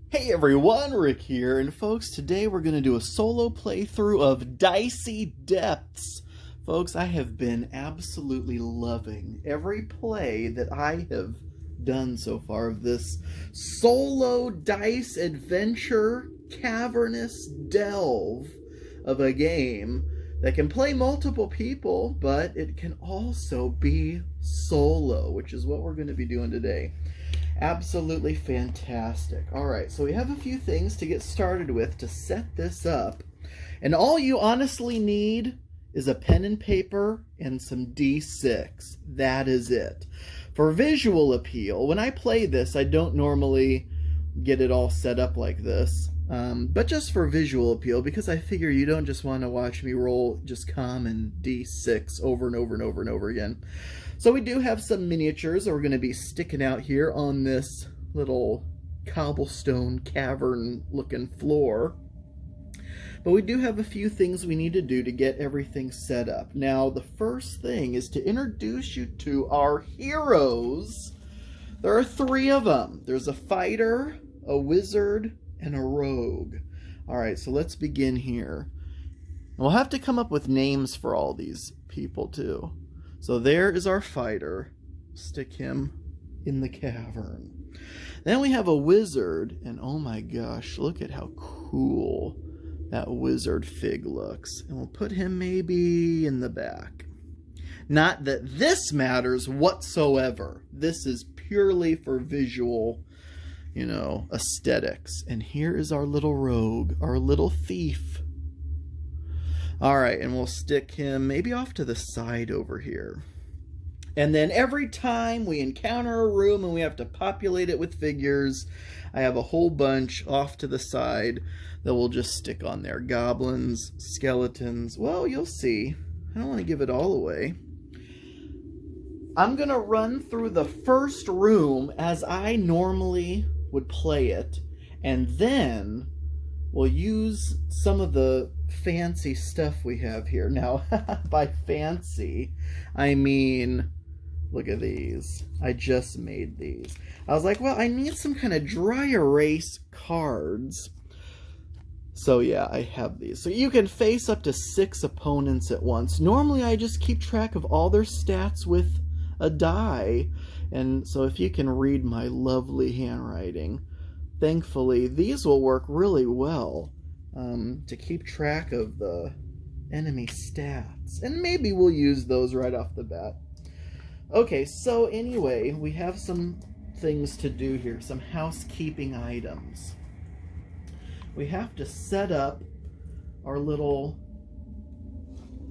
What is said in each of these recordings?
Hey everyone, Rick here, and folks, today we're going to do a solo playthrough of Dicey Depths. Folks, I have been absolutely loving every play that I have done so far of this solo dice adventure cavernous delve of a game that can play multiple people, but it can also be solo, which is what we're going to be doing today. Absolutely fantastic. Alright, so we have a few things to get started with to set this up. And all you honestly need is a pen and paper and some D6. That is it. For visual appeal, when I play this, I don't normally get it all set up like this. But just for visual appeal, because I figure you don't just want to watch me roll just common D6 over and over and over and over again. So we do have some miniatures that we're going to be sticking out here on this little cobblestone cavern looking floor. But we do have a few things we need to do to get everything set up. Now, the first thing is to introduce you to our heroes. There are three of them. There's a fighter, a wizard, and a rogue. Alright, so let's begin here. We'll have to come up with names for all these people too. So there is our fighter. Stick him in the cavern. Then we have a wizard, and oh my gosh, look at how cool that wizard fig looks. And we'll put him maybe in the back. Not that this matters whatsoever. This is purely for visual, aesthetics. And here is our little rogue, our little thief. Alright, and we'll stick him maybe off to the side over here. And then every time we encounter a room and we have to populate it with figures, I have a whole bunch off to the side that we'll just stick on there. Goblins, skeletons, well, you'll see. I don't want to give it all away. I'm going to run through the first room as I normally would play it, and then we'll use some of the fancy stuff we have here. Now, by fancy, I mean, look at these. I just made these. I was like, well, I need some kind of dry erase cards. So yeah, I have these. So you can face up to 6 opponents at once. Normally, I just keep track of all their stats with a die. And so if you can read my lovely handwriting, thankfully, these will work really well to keep track of the enemy stats. And maybe we'll use those right off the bat. Okay, so anyway, we have some things to do here, some housekeeping items. We have to set up our little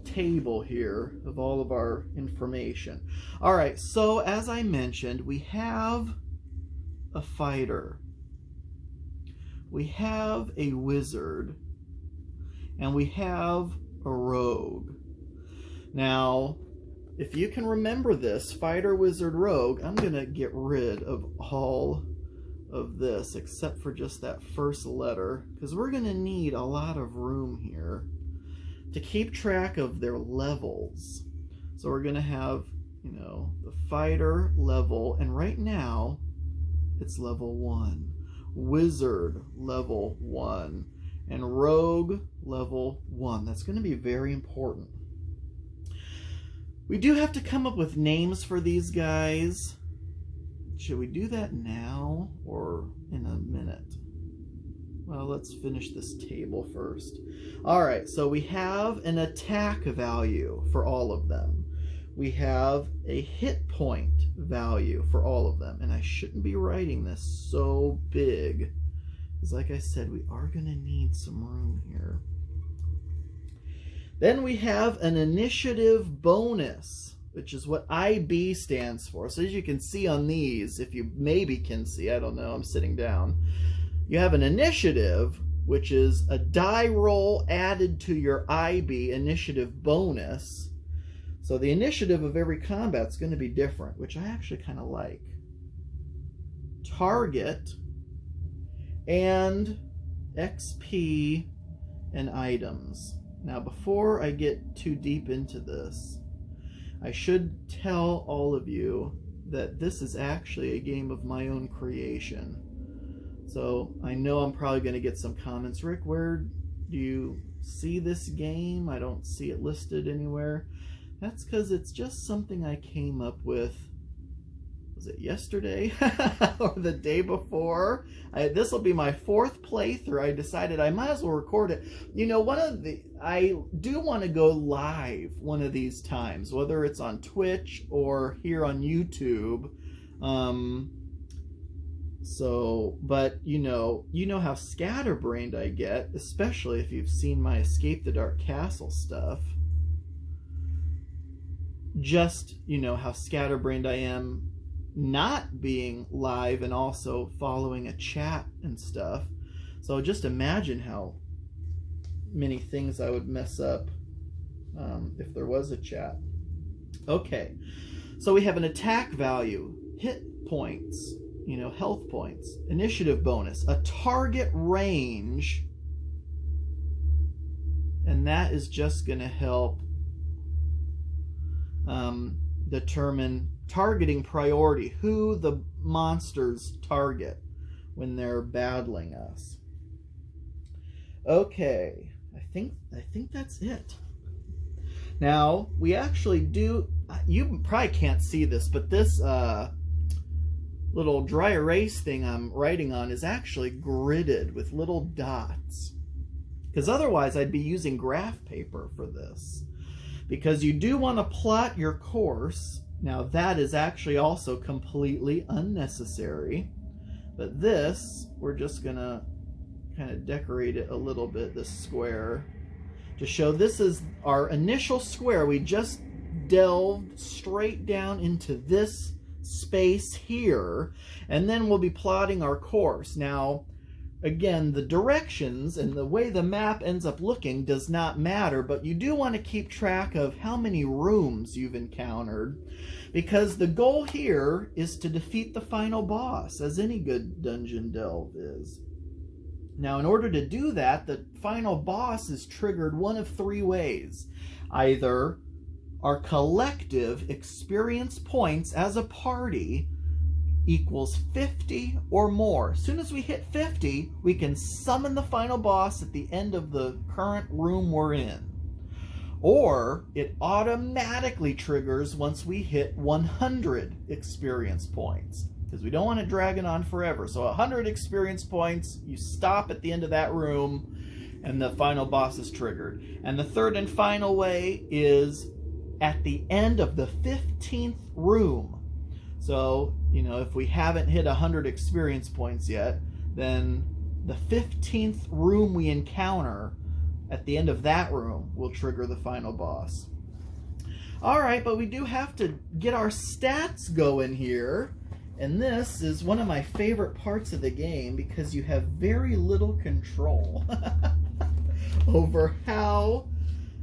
table here of all of our information. Alright, so as I mentioned, we have a fighter. We have a wizard, and we have a rogue. Now, if you can remember this, fighter, wizard, rogue, I'm going to get rid of all of this except for just that first letter, because we're going to need a lot of room here to keep track of their levels. So we're going to have, the fighter level, and right now it's level 1. Wizard level 1 and rogue level 1. That's going to be very important. We do have to come up with names for these guys. Should we do that now or in a minute? Well, let's finish this table first. Alright, so we have an attack value for all of them. We have a hit point value for all of them. And I shouldn't be writing this so big, because like I said, we are going to need some room here. Then we have an initiative bonus, which is what IB stands for. So as you can see on these, if you maybe can see, I don't know, I'm sitting down. You have an initiative, which is a die roll added to your IB initiative bonus. So the initiative of every combat is going to be different, which I actually kind of like. Target and XP and items. Now, before I get too deep into this, I should tell all of you that this is actually a game of my own creation. So I know I'm probably going to get some comments. Rick, where do you see this game? I don't see it listed anywhere. That's because it's just something I came up with. Was it yesterday or the day before? This will be my 4th playthrough. I decided I might as well record it. You know, I do want to go live one of these times, whether it's on Twitch or here on YouTube. But you know how scatterbrained I get, especially if you've seen my Escape the Dark Castle stuff. Just, you know, how scatterbrained I am not being live and also following a chat and stuff. So just imagine how many things I would mess up if there was a chat. Okay, so we have an attack value, hit points, you know, health points, initiative bonus, a target range, and that is just going to help determine targeting priority, who the monsters target when they're battling us. Okay, I think that's it. Now, we actually do, you probably can't see this, but this little dry erase thing I'm writing on is actually gridded with little dots. Because otherwise I'd be using graph paper for this. Because you do want to plot your course. Now that is actually also completely unnecessary. But this, we're just going to kind of decorate it a little bit, this square, to show this is our initial square. We just delved straight down into this space here, and then we'll be plotting our course. Now, again, the directions and the way the map ends up looking does not matter, but you do want to keep track of how many rooms you've encountered, because the goal here is to defeat the final boss, as any good dungeon delve is. Now, in order to do that, the final boss is triggered one of 3 ways. Either our collective experience points as a party equals 50 or more. As soon as we hit 50, we can summon the final boss at the end of the current room we're in. Or it automatically triggers once we hit 100 experience points, because we don't want to drag it on forever. So 100 experience points, you stop at the end of that room, and the final boss is triggered. And the third and final way is at the end of the 15th room. So, you know, if we haven't hit 100 experience points yet, then the 15th room we encounter, at the end of that room, will trigger the final boss. Alright, but we do have to get our stats going here. And this is one of my favorite parts of the game, because you have very little control over how...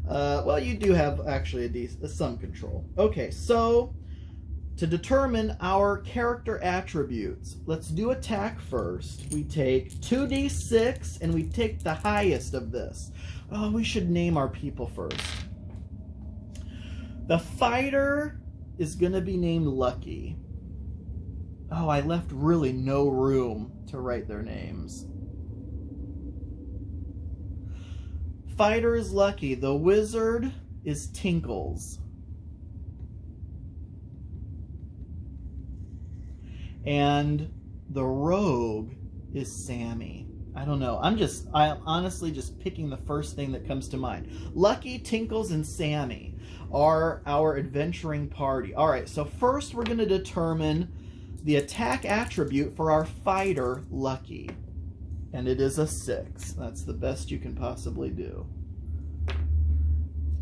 well, you do have actually some control. Okay, so to determine our character attributes, let's do attack first. We take 2d6 and we take the highest of this. Oh, we should name our people first. The fighter is going to be named Lucky. Oh, I left really no room to write their names. Fighter is Lucky. The wizard is Tinkles. And the rogue is Sammy. I don't know. I'm honestly just picking the first thing that comes to mind. Lucky, Tinkles, and Sammy are our adventuring party. Alright, so first we're going to determine the attack attribute for our fighter, Lucky. And it is a 6. That's the best you can possibly do.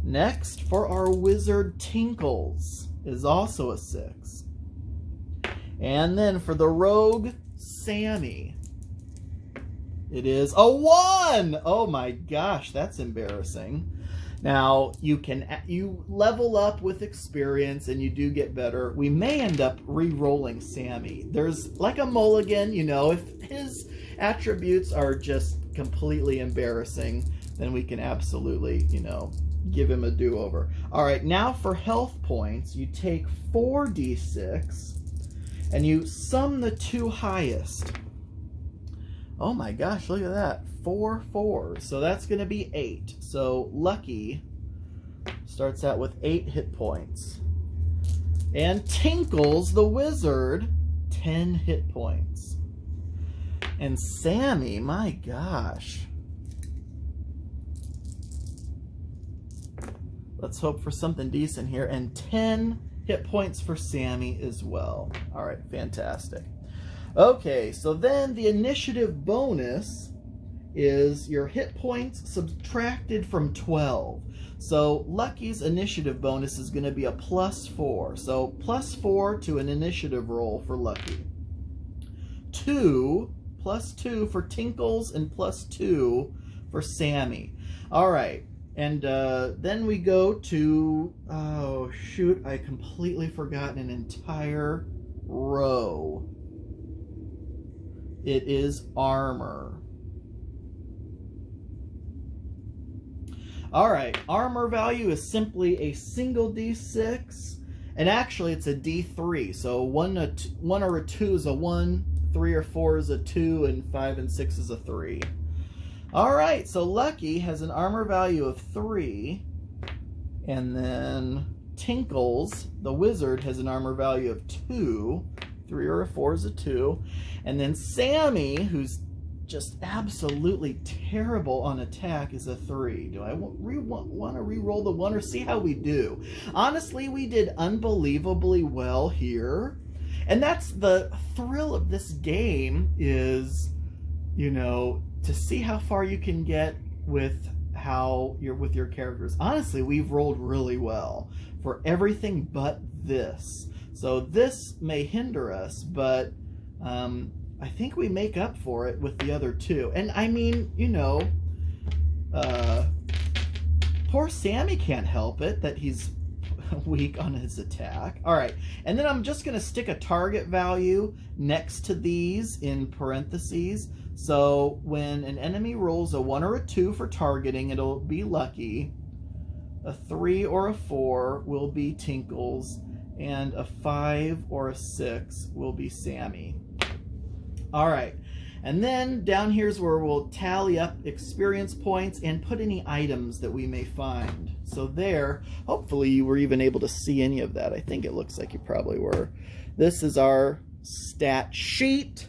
Next, for our wizard, Tinkles, is also a 6. And then for the rogue, Sammy, it is a 1! Oh my gosh, that's embarrassing. Now, you level up with experience and you do get better. We may end up re-rolling Sammy. There's like a mulligan, you know, if his attributes are just completely embarrassing, then we can absolutely, you know, give him a do-over. Alright, now for health points, you take 4d6 and you sum the 2 highest. Oh my gosh, look at that. 4 4s. So that's going to be 8. So Lucky starts out with 8 hit points. And Tinkles, the wizard, 10 hit points. And Sammy, my gosh. Let's hope for something decent here. And 10 hit points for Sammy as well. All right, fantastic. Okay, so then the initiative bonus is your hit points subtracted from 12. So Lucky's initiative bonus is going to be a +4. So +4 to an initiative roll for Lucky. 2, +2 for Tinkles, and +2 for Sammy. All right, and then we go to, oh shoot, I completely forgot an entire row. It is armor. All right, armor value is simply a single d6, and actually it's a d3. So 1 or a 2 is a 1, 3 or 4 is a 2, and 5 and 6 is a 3. All right, so Lucky has an armor value of 3, and then Tinkles, the wizard, has an armor value of 2. 3 or a 4 is a 2. And then Sammy, who's just absolutely terrible on attack, is a 3. Do I want to re-roll the 1 or see how we do? Honestly, we did unbelievably well here. And that's the thrill of this game is, you know, to see how far you can get with how you're with your characters. Honestly, we've rolled really well for everything but this. So this may hinder us, but I think we make up for it with the other two. And I mean, you know, poor Sammy can't help it that he's weak on his attack. All right, and then I'm just going to stick a target value next to these in parentheses. So when an enemy rolls a 1 or a 2 for targeting, it'll be Lucky. A 3 or a 4 will be Tinkles. And a 5 or a 6 will be Sammy. All right, and then down here's where we'll tally up experience points and put any items that we may find. So there, hopefully you were even able to see any of that. I think it looks like you probably were. This is our stat sheet.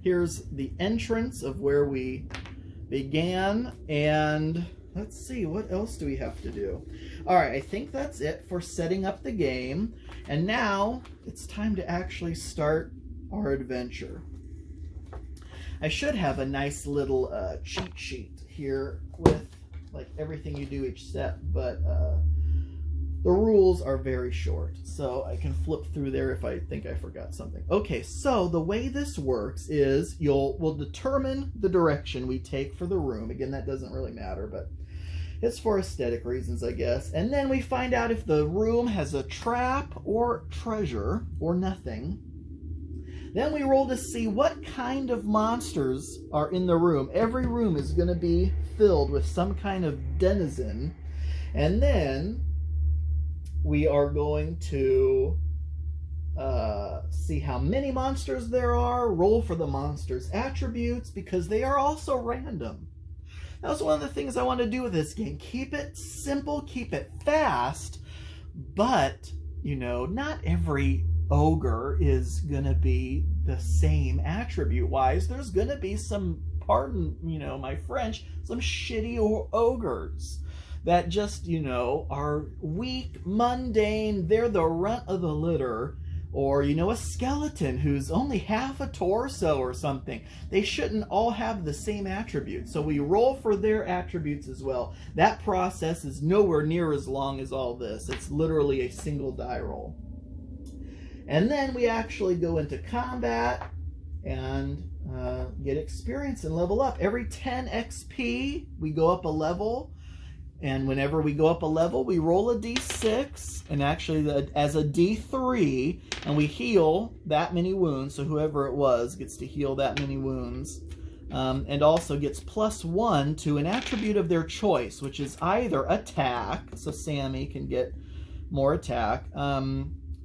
Here's the entrance of where we began, and let's see, what else do we have to do? All right, I think that's it for setting up the game. And now it's time to actually start our adventure. I should have a nice little cheat sheet here with like everything you do each step, but the rules are very short, so I can flip through there if I think I forgot something. Okay, so the way this works is we'll determine the direction we take for the room. Again, that doesn't really matter, but it's for aesthetic reasons, I guess. And then we find out if the room has a trap or treasure or nothing. Then we roll to see what kind of monsters are in the room. Every room is going to be filled with some kind of denizen. And then we are going to see how many monsters there are, roll for the monsters' attributes, because they are also random. That was one of the things I want to do with this game. Keep it simple, keep it fast, but, you know, not every ogre is going to be the same attribute-wise. There's going to be some, pardon, you know, my French, some shitty ogres that just, you know, are weak, mundane, they're the runt of the litter. Or, you know, a skeleton who's only half a torso or something. They shouldn't all have the same attributes. So we roll for their attributes as well. That process is nowhere near as long as all this. It's literally a single die roll. And then we actually go into combat and get experience and level up. Every 10 XP, we go up a level. And whenever we go up a level, we roll a d6, and actually as a d3, and we heal that many wounds. So whoever it was gets to heal that many wounds. And also gets +1 to an attribute of their choice, which is either attack, so Sammy can get more attack,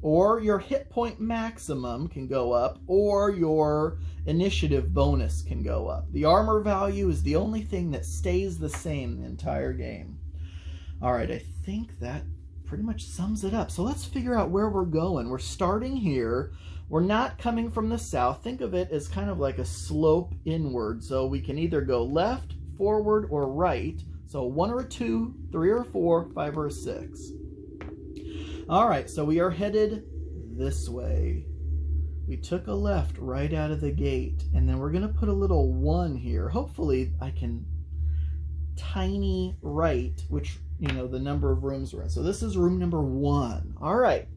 or your hit point maximum can go up, or your initiative bonus can go up. The armor value is the only thing that stays the same the entire game. All right, I think that pretty much sums it up. So let's figure out where we're going. We're starting here. We're not coming from the south. Think of it as kind of like a slope inward. So we can either go left, forward, or right. So 1 or a 2, 3 or a 4, 5 or a 6. All right, so we are headed this way. We took a left right out of the gate, and then we're going to put a little 1 here. Hopefully I can tiny right, which, you know, the number of rooms we're in. So this is room number 1. All right.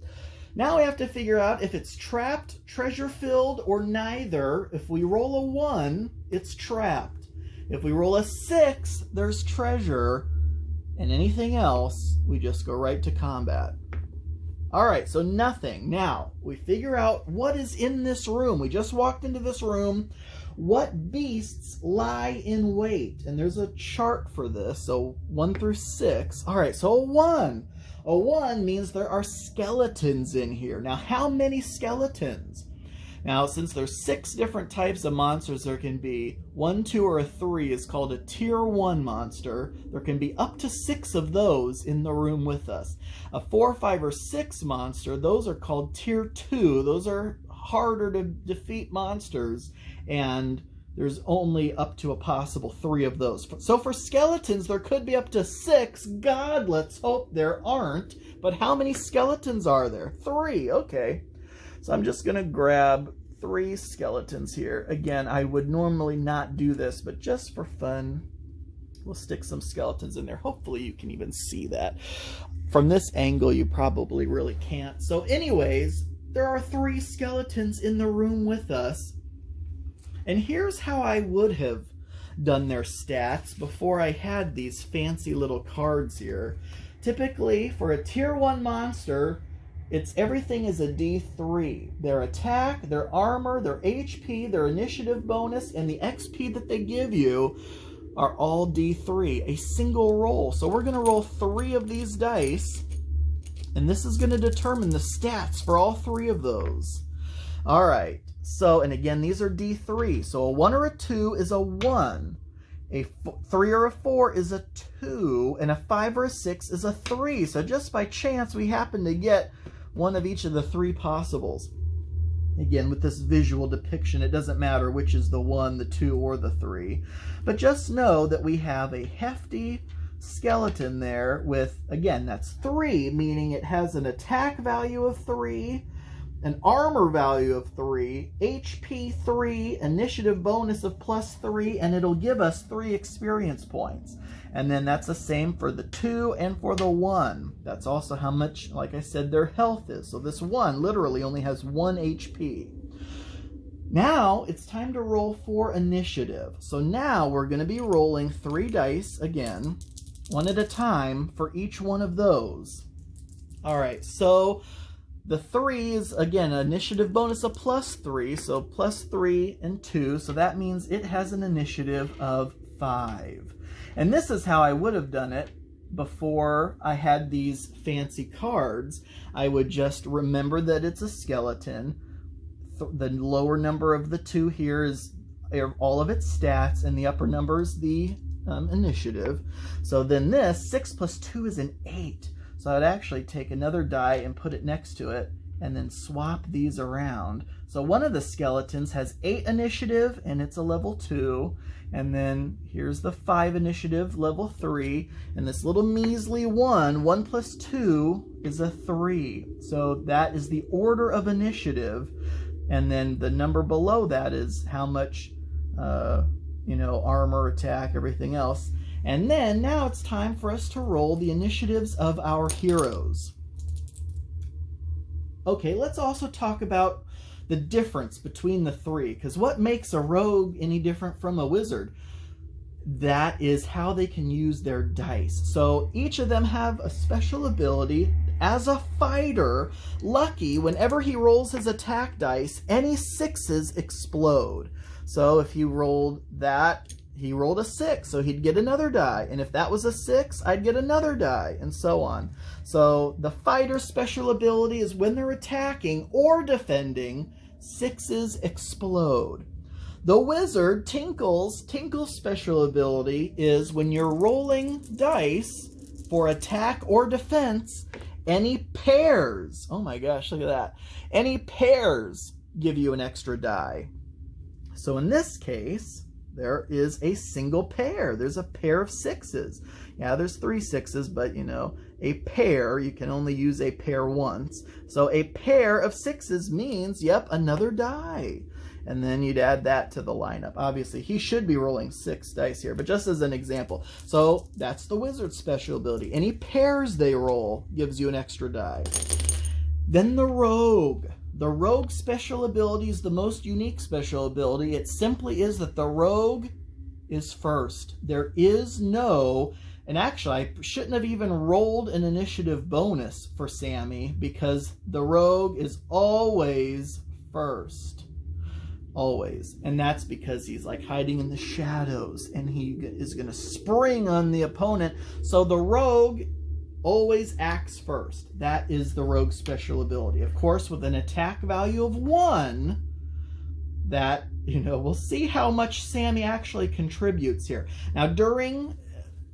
Now we have to figure out if it's trapped, treasure-filled, or neither. If we roll a 1, it's trapped. If we roll a 6, there's treasure. And anything else, we just go right to combat. All right, so nothing. Now, we figure out what is in this room. We just walked into this room. What beasts lie in wait? And there's a chart for this, so 1 through 6. All right, so a 1. A 1 means there are skeletons in here. Now, how many skeletons? Now, since there's 6 different types of monsters there can be, 1, 2, or a 3 is called a tier 1 monster. There can be up to 6 of those in the room with us. A 4, 5, or 6 monster, those are called tier 2. Those are harder to defeat monsters, and there's only up to a possible 3 of those. So for skeletons, there could be up to 6. God, let's hope there aren't. But how many skeletons are there? 3, okay. So I'm just going to grab 3 skeletons here. Again, I would normally not do this, but just for fun, we'll stick some skeletons in there. Hopefully you can even see that. From this angle, you probably really can't. So anyways, there are 3 skeletons in the room with us. And here's how I would have done their stats before I had these fancy little cards here. Typically, for a tier 1 monster, everything is a D3. Their attack, their armor, their HP, their initiative bonus, and the XP that they give you are all D3, a single roll. So we're going to roll 3 of these dice, and this is going to determine the stats for all 3 of those. All right, so, and again, these are D3. So a 1 or a 2 is a 1. A 3 or a 4 is a 2, and a 5 or a 6 is a 3. So just by chance, we happen to get one of each of the 3 possibles. Again, with this visual depiction, it doesn't matter which is the 1, the 2, or the 3. But just know that we have a hefty skeleton there with, again, that's 3, meaning it has an attack value of 3, an armor value of 3, HP 3, initiative bonus of +3, and it'll give us 3 experience points. And then that's the same for the 2 and for the 1. That's also how much, like I said, their health is. So this 1 literally only has 1 HP. Now it's time to roll for initiative. So now we're going to be rolling 3 dice again, 1 at a time for each one of those. All right, so the 3s, again, initiative bonus of +3, so +3 and 2, so that means it has an initiative of 5. And this is how I would have done it before I had these fancy cards. I would just remember that it's a skeleton. The lower number of the 2 here is all of its stats, and the upper number is the initiative. So then this, 6 + 2 is an 8. So I'd actually take another die and put it next to it, and then swap these around. So one of the skeletons has 8 initiative, and it's a level 2. And then here's the 5 initiative, level 3. And this little measly 1 + 2 is a 3. So that is the order of initiative. And then the number below that is how much, armor, attack, everything else. And then now it's time for us to roll the initiatives of our heroes. Okay, let's also talk about the difference between the 3, because what makes a rogue any different from a wizard? That is how they can use their dice. So each of them have a special ability. As a fighter, Lucky, whenever he rolls his attack dice, any 6s explode. So if you rolled that he rolled a 6, so he'd get another die. And if that was a 6, I'd get another die, and so on. So the fighter's special ability is when they're attacking or defending, 6s explode. The wizard, Tinkle's special ability is when you're rolling dice for attack or defense, any pairs, oh my gosh, look at that, any pairs give you an extra die. So in this case, there is a single pair. There's a pair of 6s. Yeah, there's 3 6s, but you know, a pair, you can only use a pair once. So a pair of 6s means, yep, another die. And then you'd add that to the lineup. Obviously, he should be rolling 6 dice here, but just as an example. So that's the wizard's special ability. Any pairs they roll gives you an extra die. Then the rogue. The rogue special ability is the most unique special ability. It simply is that the rogue is first. There is no, and actually I shouldn't have even rolled an initiative bonus for Sammy because the rogue is always first. Always. And that's because he's like hiding in the shadows and he is going to spring on the opponent. So the rogue always acts first. That is the rogue special ability. Of course, with an attack value of 1, that, you know, we'll see how much Sammy actually contributes here. Now, during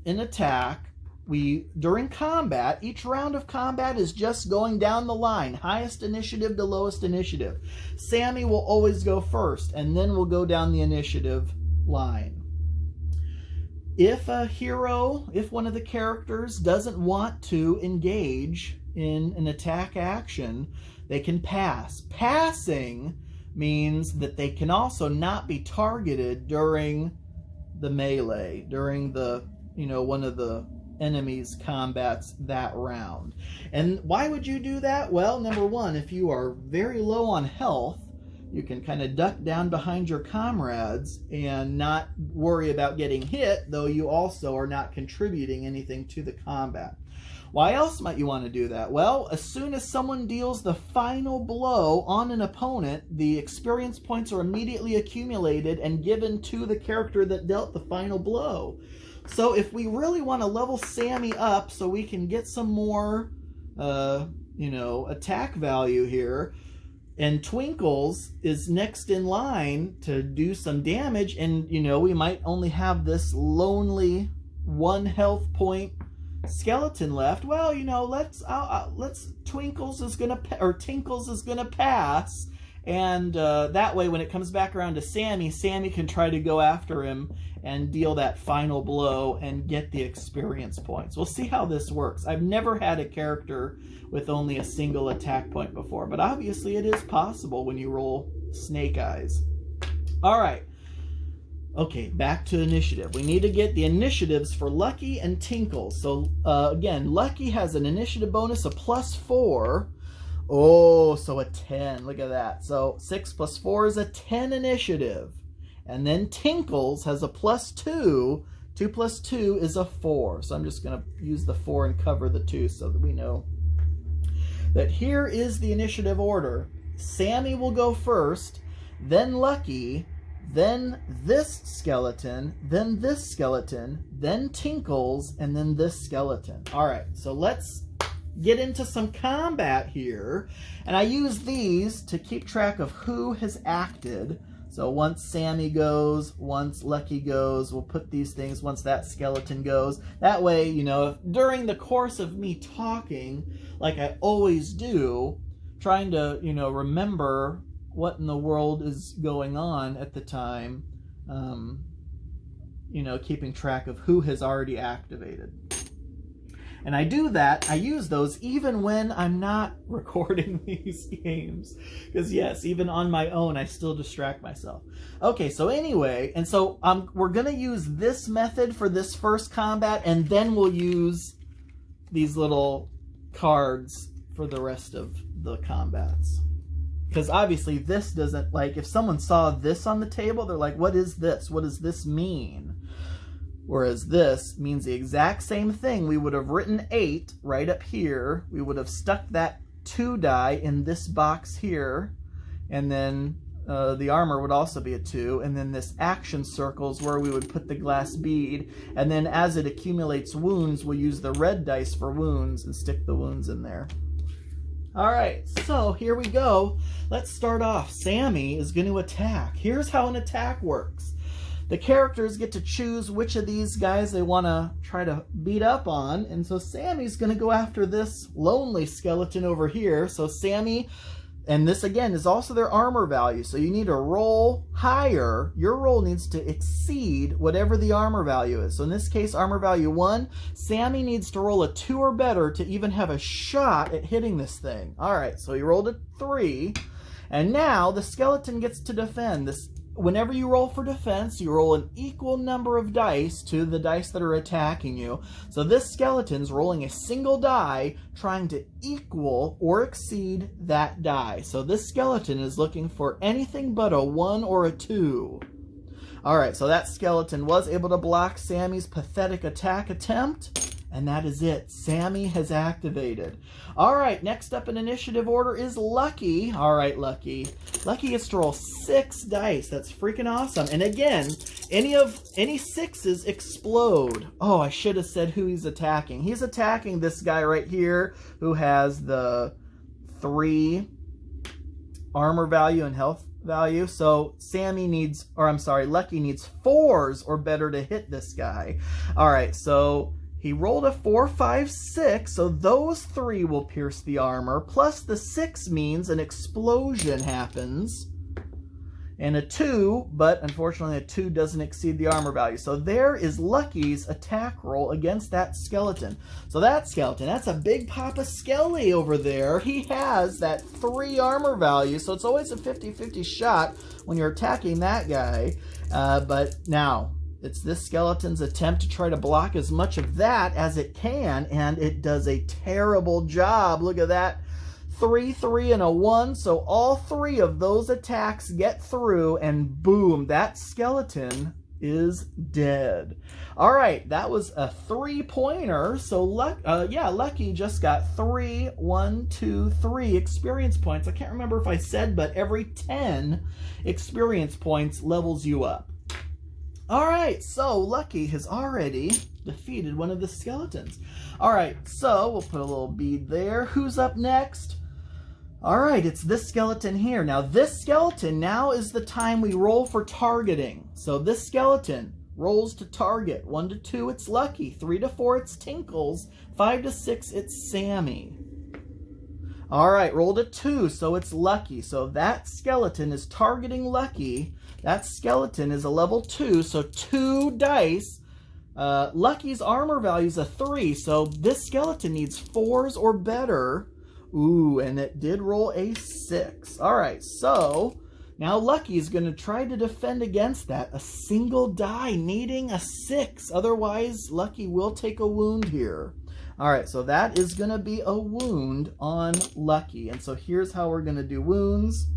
an attack, during combat, each round of combat is just going down the line, highest initiative to lowest initiative. Sammy will always go first, and then we'll go down the initiative line. If a hero, if one of the characters doesn't want to engage in an attack action, they can pass. Passing means that they can also not be targeted during the melee, during the, you know, one of the enemy's combats that round. And why would you do that? Well, number one, if you are very low on health, you can kind of duck down behind your comrades and not worry about getting hit, though you also are not contributing anything to the combat. Why else might you want to do that? Well, as soon as someone deals the final blow on an opponent, the experience points are immediately accumulated and given to the character that dealt the final blow. So if we really want to level Sammy up so we can get some more, you know, attack value here, and Twinkles is next in line to do some damage, and, you know, we might only have this lonely 1 health point skeleton left. Well, you know, let's Tinkles is gonna pass, and that way when it comes back around to Sammy, Sammy can try to go after him and deal that final blow and get the experience points. We'll see how this works. I've never had a character with only a single attack point before, but obviously it is possible when you roll Snake Eyes. All right. Okay, back to initiative. We need to get the initiatives for Lucky and Tinkles. So, again, Lucky has an initiative bonus of +4. Oh, so a 10. Look at that. So 6 + 4 is a 10 initiative. And then Tinkles has a +2. 2 + 2 is a 4. So I'm just going to use the 4 and cover the 2 so that we know that here is the initiative order. Sammy will go first, then Lucky, then this skeleton, then this skeleton, then Tinkles, and then this skeleton. All right, so let's get into some combat here. And I use these to keep track of who has acted. So once Sammy goes, once Lucky goes, we'll put these things once that skeleton goes. That way, you know, if during the course of me talking, like I always do, trying to, you know, remember what in the world is going on at the time, you know, keeping track of who has already activated. And I do that, I use those even when I'm not recording these games. Because yes, even on my own, I still distract myself. Okay, so anyway, and so we're going to use this method for this first combat, and then we'll use these little cards for the rest of the combats. Because obviously this doesn't, like, if someone saw this on the table, they're like, what is this? What does this mean? Whereas this means the exact same thing. We would have written 8 right up here. We would have stuck that 2 die in this box here. And then the armor would also be a 2, and then this action circle is where we would put the glass bead, and then as it accumulates wounds, we'll use the red dice for wounds and stick the wounds in there. Alright, so here we go. Let's start off. Sammy is going to attack. Here's how an attack works. The characters get to choose which of these guys they want to try to beat up on, and so Sammy's going to go after this lonely skeleton over here. So Sammy, and this again is also their armor value, so you need to roll higher. Your roll needs to exceed whatever the armor value is. So in this case, armor value 1, Sammy needs to roll a 2 or better to even have a shot at hitting this thing. Alright, so he rolled a 3, and now the skeleton gets to defend. Whenever you roll for defense, you roll an equal number of dice to the dice that are attacking you. So this skeleton's rolling a single die, trying to equal or exceed that die. So this skeleton is looking for anything but a 1 or a 2. Alright, so that skeleton was able to block Sammy's pathetic attack attempt. And that is it. Sammy has activated. Alright, next up in initiative order is Lucky. Alright, Lucky. Lucky gets to roll 6 dice. That's freaking awesome. And again, any 6s explode. Oh, I should have said who he's attacking. He's attacking this guy right here who has the 3 armor value and health value. So Lucky needs 4s or better to hit this guy. Alright, so he rolled a 4, 5, 6, so those 3 will pierce the armor, plus the 6 means an explosion happens, and a 2, but unfortunately a 2 doesn't exceed the armor value. So there is Lucky's attack roll against that skeleton. So that skeleton, that's a big Papa Skelly over there. He has that 3 armor value, so it's always a 50-50 shot when you're attacking that guy, but now it's this skeleton's attempt to try to block as much of that as it can, and it does a terrible job. Look at that. 3, 3, and a 1, so all 3 of those attacks get through, and boom, that skeleton is dead. Alright, that was a 3-pointer, so Lucky just got 3, 1, 2, 3 experience points. I can't remember if I said, but every 10 experience points levels you up. Alright, so Lucky has already defeated one of the skeletons. Alright, so we'll put a little bead there. Who's up next? Alright, it's this skeleton here. Now this skeleton, now is the time we roll for targeting. So this skeleton rolls to target. 1 to 2, it's Lucky. 3 to 4, it's Tinkles. 5 to 6, it's Sammy. Alright, rolled a 2, so it's Lucky. So that skeleton is targeting Lucky. That skeleton is a level 2, so 2 dice. Lucky's armor value is a 3, so this skeleton needs 4s or better. Ooh, and it did roll a 6. Alright, so now Lucky is going to try to defend against that. A single die needing a 6. Otherwise, Lucky will take a wound here. Alright, so that is going to be a wound on Lucky. And so here's how we're going to do wounds.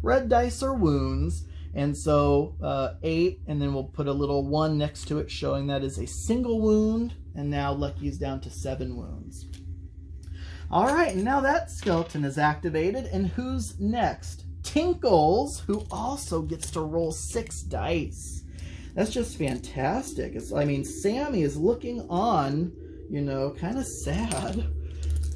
Red dice are wounds. And so 8, and then we'll put a little 1 next to it showing that is a single wound. And now Lucky's down to 7 wounds. Alright, and now that skeleton is activated. And who's next? Tinkles, who also gets to roll 6 dice. That's just fantastic. I mean, Sammy is looking on, you know, kind of sad.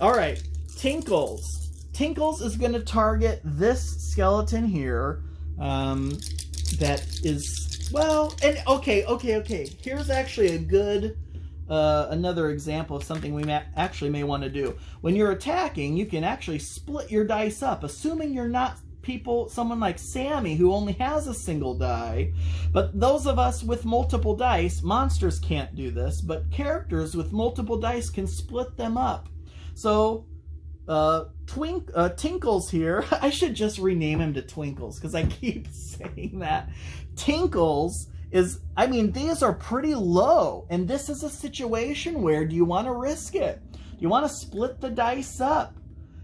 Alright, Tinkles. Tinkles is going to target this skeleton here. That is, well, and okay. Here's actually a good, another example of something we may want to do. When you're attacking, you can actually split your dice up, assuming you're not someone like Sammy who only has a single die. But those of us with multiple dice, monsters can't do this, but characters with multiple dice can split them up. So, Tinkles here, I should just rename him to Twinkles because I keep saying that. Tinkles is, I mean, these are pretty low, and this is a situation where do you want to risk it? Do you want to split the dice up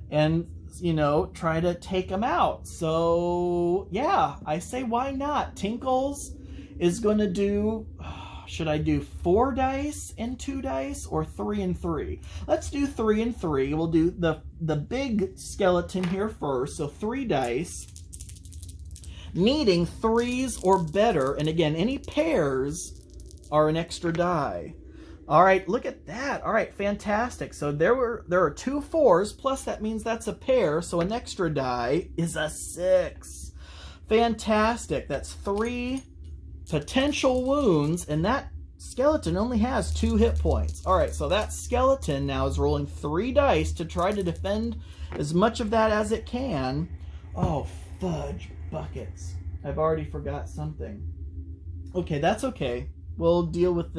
and, you know, try to take them out? So yeah, I say why not? Tinkles is going to do, should I do 4 dice and 2 dice or 3 and 3? Let's do 3 and 3. We'll do the big skeleton here first. So 3 dice. needing 3s or better. And again, any pairs are an extra die. All right, look at that. All right, fantastic. So there are 2 4s, plus that means that's a pair, so an extra die is a 6. Fantastic. That's 3 potential wounds, and that skeleton only has 2 hit points. All right, so that skeleton now is rolling 3 dice to try to defend as much of that as it can. Oh, fudge buckets. I've already forgot something. Okay, that's okay. We'll deal with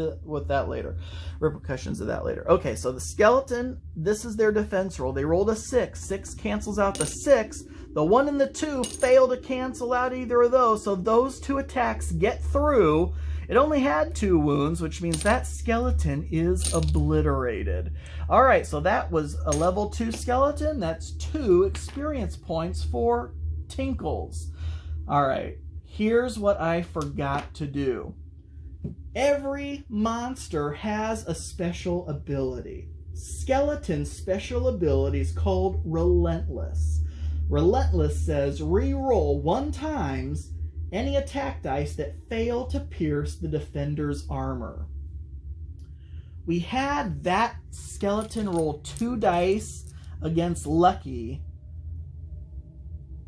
that later. Repercussions of that later. Okay, so the skeleton, this is their defense roll. They rolled a 6. 6 cancels out the 6. The 1 and the 2 fail to cancel out either of those, so those 2 attacks get through. It only had 2 wounds, which means that skeleton is obliterated. All right, so that was a level 2 skeleton. That's 2 experience points for Tinkles. All right, here's what I forgot to do. Every monster has a special ability. Skeleton's special ability is called Relentless. Relentless says re-roll 1 times any attack dice that fail to pierce the defender's armor. We had that skeleton roll 2 dice against Lucky,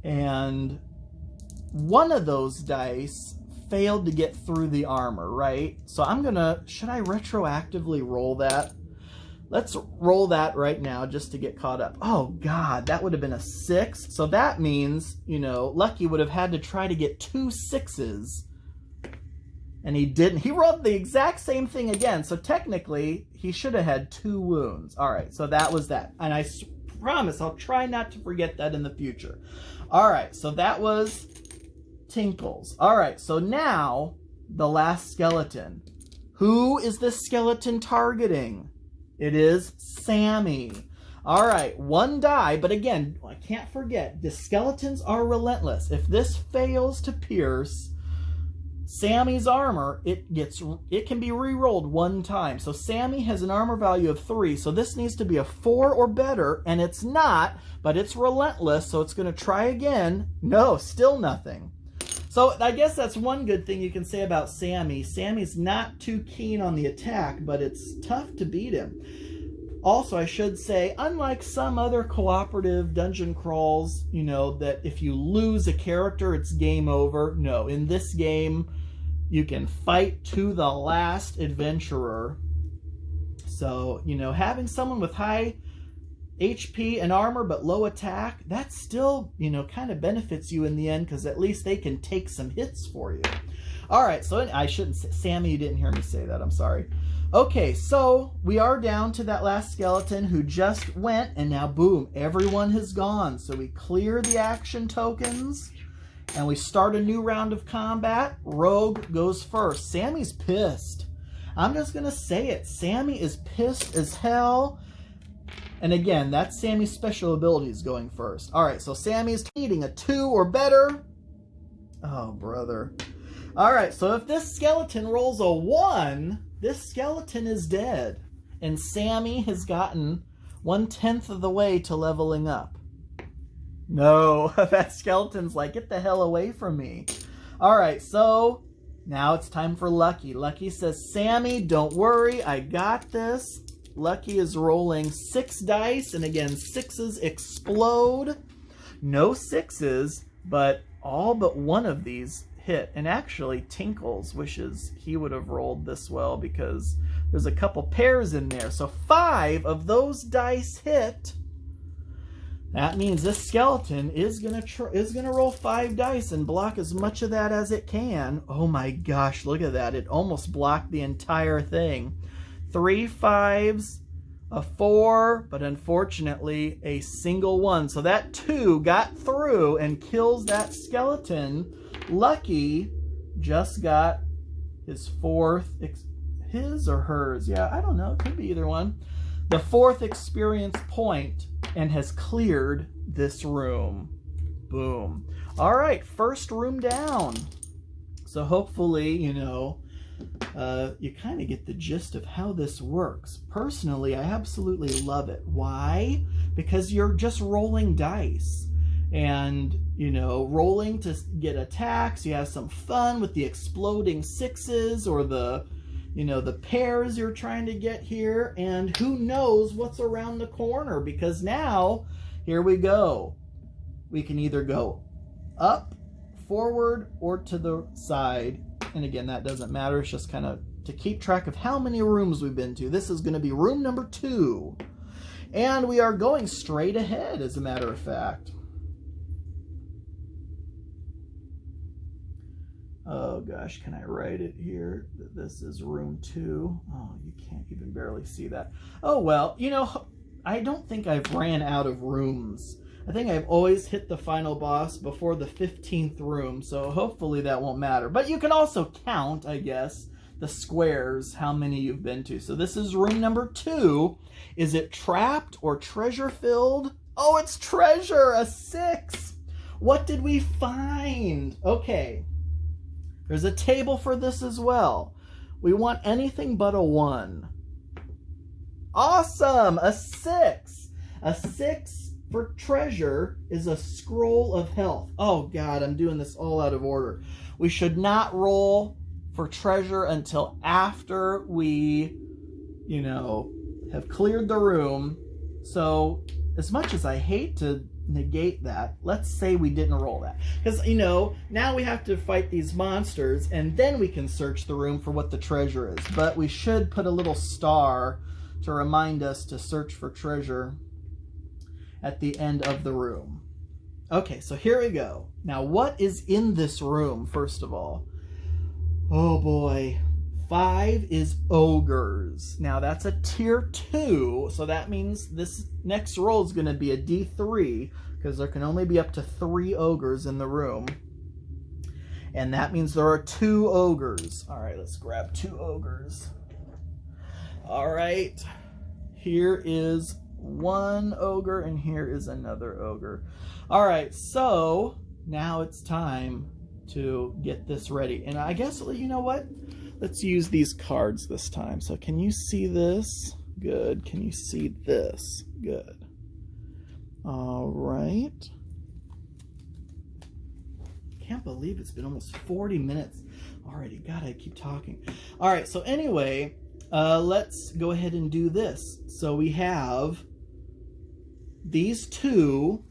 and one of those dice failed to get through the armor, right? So I'm gonna, should I retroactively roll that? Let's roll that right now just to get caught up. Oh God, that would have been a 6. So that means, you know, Lucky would have had to try to get 2 6s. And he didn't. He rolled the exact same thing again. So technically, he should have had 2 wounds. All right, so that was that. And I promise I'll try not to forget that in the future. All right, so that was Tinkles. All right, so now the last skeleton. Who is this skeleton targeting? It is Sammy. All right, 1 die, but again, I can't forget, the skeletons are relentless. If this fails to pierce Sammy's armor, it can be re-rolled 1 time. So Sammy has an armor value of 3, so this needs to be a 4 or better, and it's not, but it's relentless, so it's going to try again. No, still nothing. So I guess that's one good thing you can say about Sammy. Sammy's not too keen on the attack, but it's tough to beat him. Also, I should say, unlike some other cooperative dungeon crawls, you know, that if you lose a character, it's game over. No, in this game, you can fight to the last adventurer. So, you know, having someone with high HP and armor but low attack, that still, you know, kind of benefits you in the end, because at least they can take some hits for you. All right, so I shouldn't say, Sammy, you didn't hear me say that, I'm sorry. Okay, so we are down to that last skeleton who just went, and now boom, everyone has gone. So we clear the action tokens and we start a new round of combat. Rogue goes first. Sammy's pissed. I'm just gonna say it, Sammy is pissed as hell. And again, that's Sammy's special abilities going first. All right, so Sammy's needing a 2 or better. Oh, brother. All right, so if this skeleton rolls a 1, this skeleton is dead. And Sammy has gotten 1/10 of the way to leveling up. No, that skeleton's like, get the hell away from me. All right, so now it's time for Lucky. Lucky says, Sammy, don't worry, I got this. Lucky is rolling 6 dice, and again, 6s explode. No 6s, but all but one of these hit. And actually, Tinkles wishes he would have rolled this well, because there's a couple pairs in there. So 5 of those dice hit. That means this skeleton is gonna roll 5 dice and block as much of that as it can. Oh my gosh, look at that. It almost blocked the entire thing. 3 5s, a 4, but unfortunately a single 1. So that 2 got through and kills that skeleton. Lucky just got his 4th, his or hers, yeah, I don't know, it could be either one. The 4th experience point, and has cleared this room. Boom. All right, first room down. So hopefully, you know, you kind of get the gist of how this works. Personally, I absolutely love it. Why? Because you're just rolling dice. and, you know, rolling to get attacks. You have some fun with the exploding sixes or the, you know, the pairs you're trying to get here. And who knows what's around the corner, because now, here we go. We can either go up, forward, or to the side. And again, that doesn't matter. It's just kind of to keep track of how many rooms we've been to. This is going to be room number 2. And we are going straight ahead, as a matter of fact. Oh gosh, can I write it here? This is room 2. Oh, you can't even barely see that. Oh well, you know, I don't think I've ran out of rooms. I think I've always hit the final boss before the 15th room, so hopefully that won't matter. But you can also count, I guess, the squares, how many you've been to. So this is room number 2. Is it trapped or treasure filled? Oh, it's treasure, a 6. What did we find? Okay. There's a table for this as well. We want anything but a 1. Awesome! A 6. A 6 for treasure is a scroll of health. Oh god, I'm doing this all out of order. We should not roll for treasure until after we, you know, have cleared the room. So as much as I hate to negate that, let's say we didn't roll that, because, you know, now we have to fight these monsters and then we can search the room for what the treasure is. But we should put a little star to remind us to search for treasure at the end of the room. Okay, so here we go. Now, what is in this room, first of all? Oh boy, 5 is ogres. Now that's a tier 2, so that means this next roll is going to be a D3, because there can only be up to 3 ogres in the room. And that means there are 2 ogres. Alright, let's grab 2 ogres. Alright, here is 1 ogre and here is another ogre. Alright, so now it's time to get this ready. And I guess, you know what? Let's use these cards this time. So can you see this? Good. Can you see this? Good. All right. Can't believe it's been almost 40 minutes already. God, I keep talking. All right. So anyway, let's go ahead and do this. So we have these 2.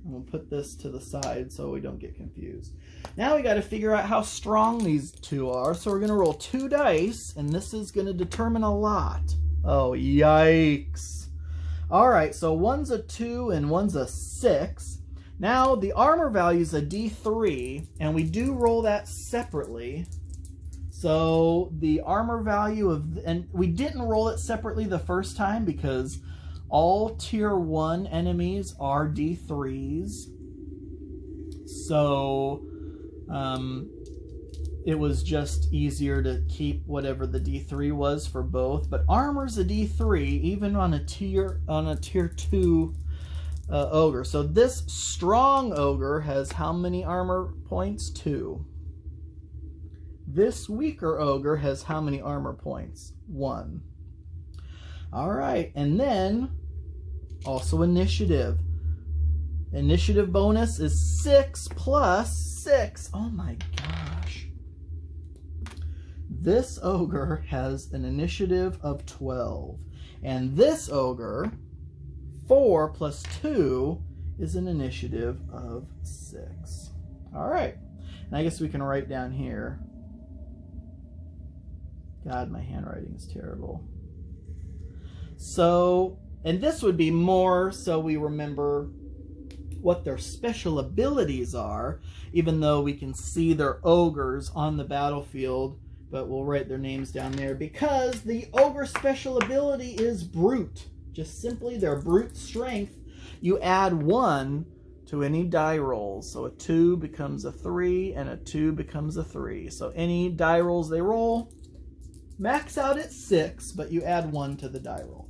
We'll put this to the side so we don't get confused. Now we got to figure out how strong these 2 are. So we're going to roll 2 dice, and this is going to determine a lot. Oh, yikes. All right, so one's a 2 and one's a 6. Now the armor value is a D3, and we do roll that separately. So the armor value of, and we didn't roll it separately the first time because all tier 1 enemies are D3s. So it was just easier to keep whatever the D3 was for both. But armor's a D3 even on a tier 2 ogre. So this strong ogre has how many armor points? 2. This weaker ogre has how many armor points? 1. All right, and then also initiative. Initiative bonus is 6 plus 6. Oh my gosh. This ogre has an initiative of 12. And this ogre, 4 plus 2, is an initiative of 6. All right. And I guess we can write down here. God, my handwriting is terrible. So, and this would be more so we remember what their special abilities are, even though we can see their ogres on the battlefield, but we'll write their names down there because the ogre special ability is brute. Just simply their brute strength. You add 1 to any die rolls. So a 2 becomes a 3 and a 2 becomes a 3. So any die rolls they roll max out at 6, but you add 1 to the die roll.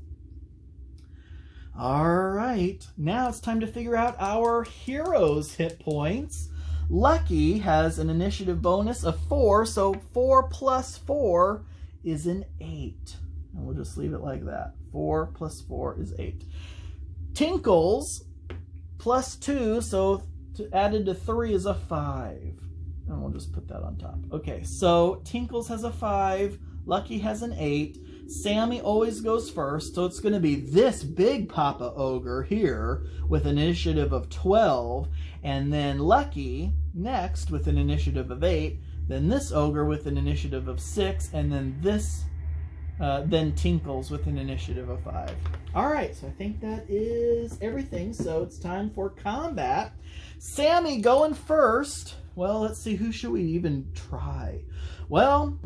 All right, now it's time to figure out our hero's hit points. Lucky has an initiative bonus of 4, so 4 plus 4 is an 8. And we'll just leave it like that. 4 plus 4 is 8. Tinkles plus 2, so added to 3 is a 5. And we'll just put that on top. Okay, so Tinkles has a 5, Lucky has an 8, Sammy always goes first, so it's going to be this big Papa Ogre here with an initiative of 12, and then Lucky next with an initiative of 8, then this Ogre with an initiative of 6, and then this, then Tinkles with an initiative of 5. Alright, so I think that is everything, so it's time for combat. Sammy going first. Well, let's see, who should we even try? Well,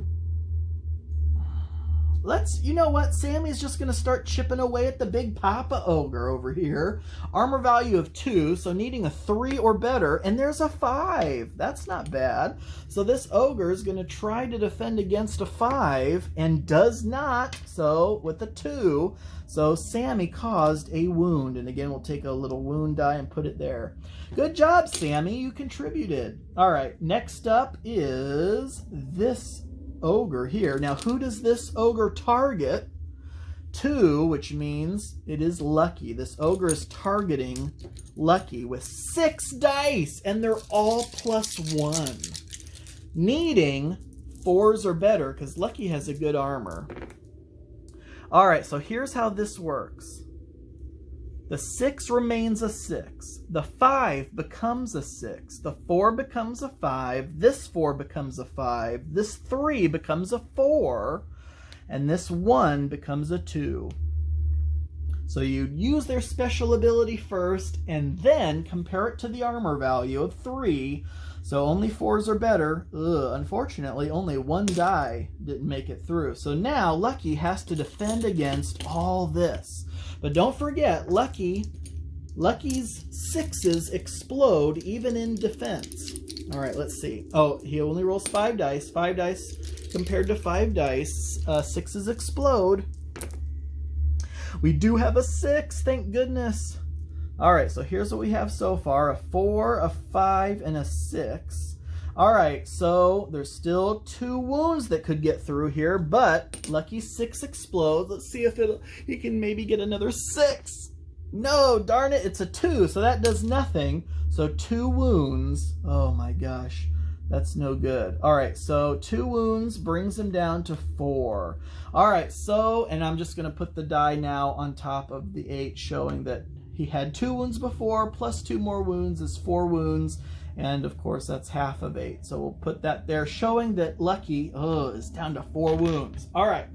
you know what? Sammy's just going to start chipping away at the big Papa Ogre over here. Armor value of 2, so needing a 3 or better, and there's a 5. That's not bad. So this Ogre is going to try to defend against a 5, and does not, so with a 2. So Sammy caused a wound, and again, we'll take a little wound die and put it there. Good job, Sammy. You contributed. All right, next up is this Ogre here. Now, who does this Ogre target? 2, which means it is Lucky. This Ogre is targeting Lucky with 6 dice, and they're all +1. Needing 4s or better, because Lucky has a good armor. Alright, so here's how this works. The 6 remains a 6. The 5 becomes a 6. The 4 becomes a 5. This 4 becomes a 5. This 3 becomes a 4. And this 1 becomes a 2. So you'd use their special ability first, and then compare it to the armor value of 3. So only 4s are better. Unfortunately, only 1 die didn't make it through. So now Lucky has to defend against all this. But don't forget, Lucky's 6s explode even in defense. All right, let's see. Oh, he only rolls 5 dice. 5 dice compared to 5 dice. 6s explode. We do have a 6, thank goodness. All right, so here's what we have so far. A 4, a 5, and a 6. All right, so there's still 2 wounds that could get through here, but Lucky's 6 explodes. Let's see if he can maybe get another 6. No, darn it, it's a 2, so that does nothing. So 2 wounds. Oh my gosh, that's no good. All right, so 2 wounds brings him down to 4. All right, so, and I'm just going to put the die now on top of the 8, showing that he had 2 wounds before, plus 2 more wounds is 4 wounds. And of course, that's half of 8. So we'll put that there, showing that Lucky is down to 4 wounds. All right.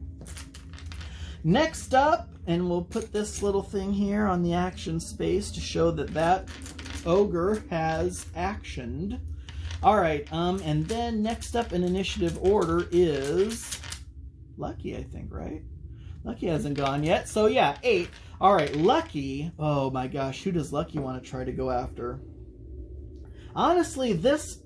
Next up, and we'll put this little thing here on the action space to show that that Ogre has actioned. All right. And then next up in initiative order is Lucky, I think, right? Lucky hasn't gone yet. So yeah, 8. All right, Lucky. Oh my gosh, who does Lucky want to try to go after? Honestly, this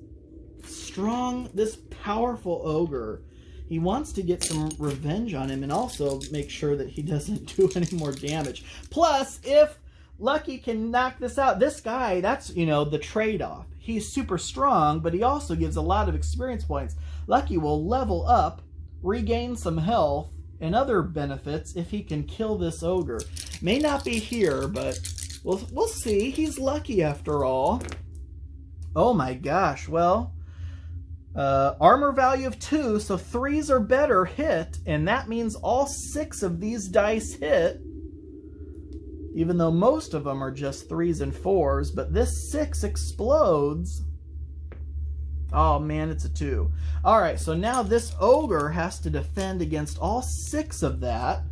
strong, this powerful Ogre, he wants to get some revenge on him and also make sure that he doesn't do any more damage. Plus, if Lucky can knock this out, this guy, that's, you know, the trade-off. He's super strong, but he also gives a lot of experience points. Lucky will level up, regain some health, and other benefits if he can kill this Ogre. May not be here, but we'll see. He's Lucky after all. Oh my gosh, well, armor value of 2, so 3s or better hit, and that means all 6 of these dice hit, even though most of them are just 3s and 4s, but this 6 explodes. Oh man, it's a 2. All right, so now this Ogre has to defend against all 6 of that.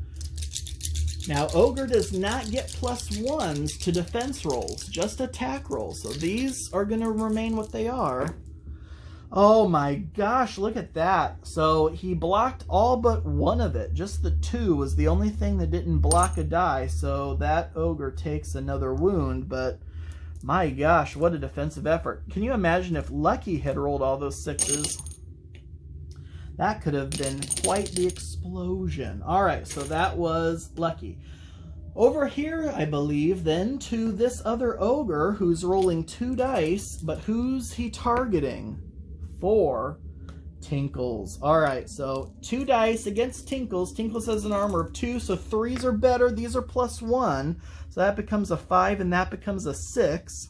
Now, Ogre does not get +1s to defense rolls, just attack rolls. So these are going to remain what they are. Oh my gosh, look at that. So he blocked all but 1 of it. Just the 2 was the only thing that didn't block a die. So that Ogre takes another wound, but my gosh, what a defensive effort. Can you imagine if Lucky had rolled all those 6s? That could have been quite the explosion. All right, so that was Lucky. Over here, I believe, then, to this other Ogre who's rolling 2 dice, but who's he targeting? 4. Tinkles. All right, so 2 dice against Tinkles. Tinkles has an armor of 2, so 3s are better. These are +1, so that becomes a 5, and that becomes a 6.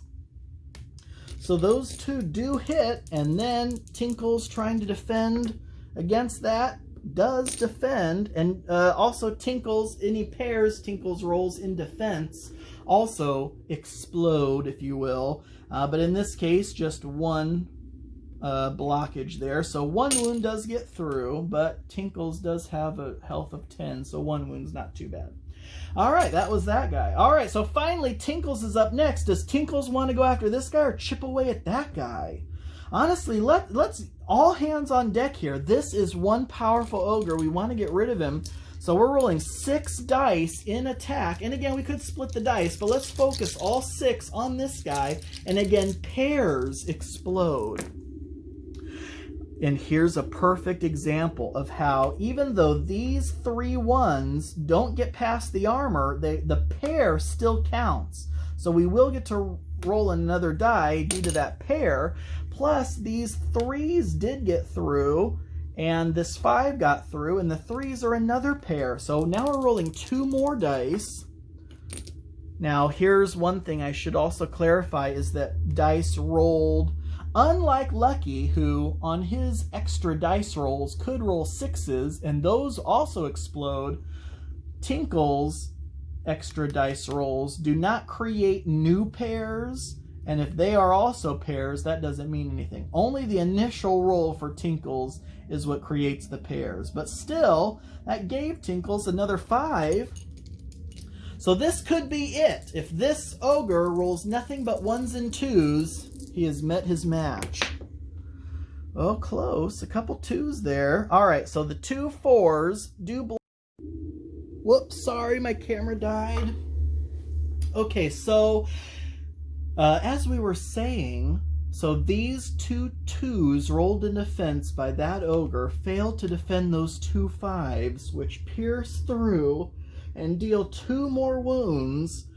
So those 2 do hit, and then Tinkles trying to defend against that does defend, and also Tinkles, any pairs Tinkles rolls in defense also explode, if you will. But in this case, just 1 blockage there. So 1 wound does get through, but Tinkles does have a health of 10, so 1 wound's not too bad. All right, that was that guy. All right, so finally Tinkles is up next. Does Tinkles want to go after this guy or chip away at that guy? Honestly, let's all hands on deck here. This is one powerful ogre. We want to get rid of him. So we're rolling 6 dice in attack. And again, we could split the dice, but let's focus all 6 on this guy. And again, pairs explode. And here's a perfect example of how, even though these 3 ones don't get past the armor, the pair still counts. So we will get to roll another die due to that pair. Plus, these 3s did get through, and this 5 got through, and the 3s are another pair. So now we're rolling 2 more dice. Now, here's one thing I should also clarify, is that dice rolled, unlike Lucky, who on his extra dice rolls could roll 6s, and those also explode, Tinkle's extra dice rolls do not create new pairs, and if they are also pairs, that doesn't mean anything. Only the initial roll for Tinkles is what creates the pairs. But still, that gave Tinkles another 5. So this could be it. If this ogre rolls nothing but 1s and 2s, he has met his match. Oh, close. A couple 2s there. All right, so the 2 4s do... Whoops, sorry, my camera died. Okay, so as we were saying, so these 2 2s rolled in defense by that ogre failed to defend those 2 5s, which pierce through and deal 2 more wounds,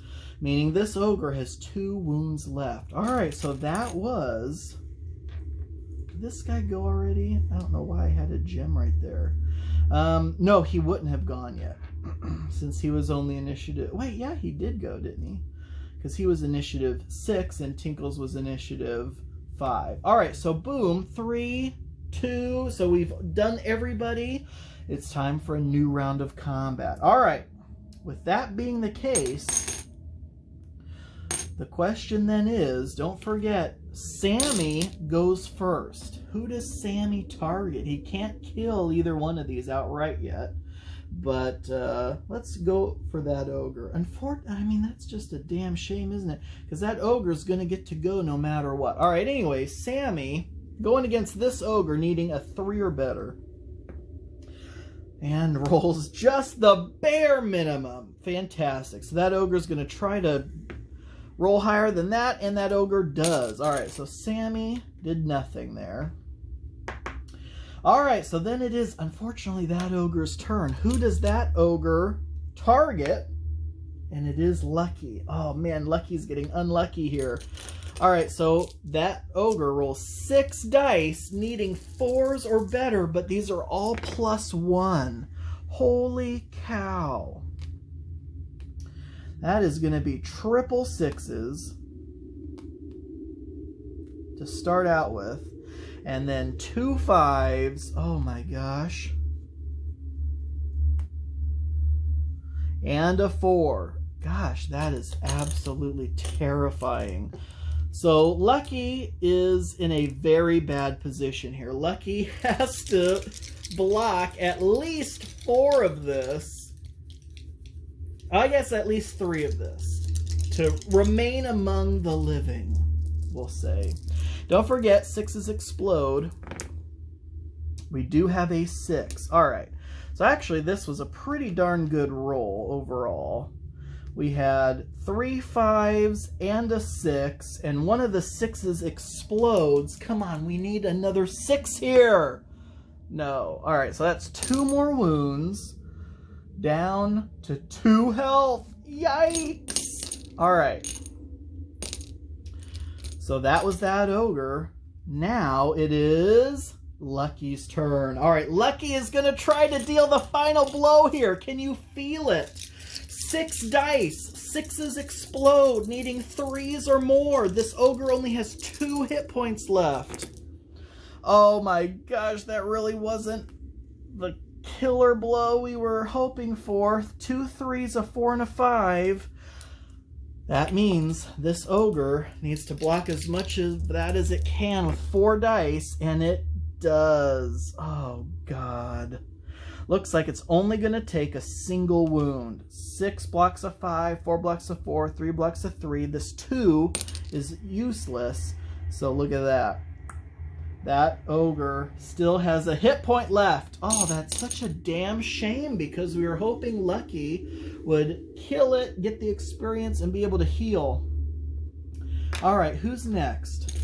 meaning this ogre has 2 wounds left. All right, so that was... Did this guy go already? I don't know why I had a gem right there. No, he wouldn't have gone yet. Since he was only initiative... Wait, yeah, he did go, didn't he? Because he was initiative 6 and Tinkles was initiative 5. All right, so boom, 3, 2. So we've done everybody. It's time for a new round of combat. All right, with that being the case, the question then is, don't forget, Sammy goes first. Who does Sammy target? He can't kill either one of these outright yet. But let's go for that ogre. I mean, that's just a damn shame, isn't it? Because that ogre's going to get to go no matter what. All right, anyway, Sammy going against this ogre needing a 3 or better. And rolls just the bare minimum. Fantastic. So that ogre's going to try to roll higher than that, and that ogre does. All right, so Sammy did nothing there. All right, so then it is, unfortunately, that ogre's turn. Who does that ogre target? And it is Lucky. Oh, man, Lucky's getting unlucky here. All right, so that ogre rolls 6 dice, needing 4s or better, but these are all +1. Holy cow. That is going to be triple 6s to start out with. And then 2 5s. Oh my gosh. And a 4. Gosh, that is absolutely terrifying. So Lucky is in a very bad position here. Lucky has to block at least 4 of this. I guess at least 3 of this to remain among the living, we'll say. Don't forget, 6s explode. We do have a 6. All right. So actually, this was a pretty darn good roll overall. We had 3 5s and a 6, and one of the 6s explodes. Come on, we need another 6 here. No. All right, so that's 2 more wounds. Down to 2 health. Yikes. All right. So that was that ogre. Now it is Lucky's turn. All right, Lucky is going to try to deal the final blow here. Can you feel it? 6 dice. 6s explode, needing 3s or more. This ogre only has 2 hit points left. Oh my gosh, that really wasn't the killer blow we were hoping for. 2 3s, a 4, and a 5. That means this ogre needs to block as much of that as it can with 4 dice, and it does. Oh, God. Looks like it's only going to take a single wound. 6 blocks of 5, 4 blocks of 4, 3 blocks of 3. This 2 is useless, so look at that. That ogre still has a hit point left. Oh, that's such a damn shame because we were hoping Lucky would kill it, get the experience, and be able to heal. All right, who's next?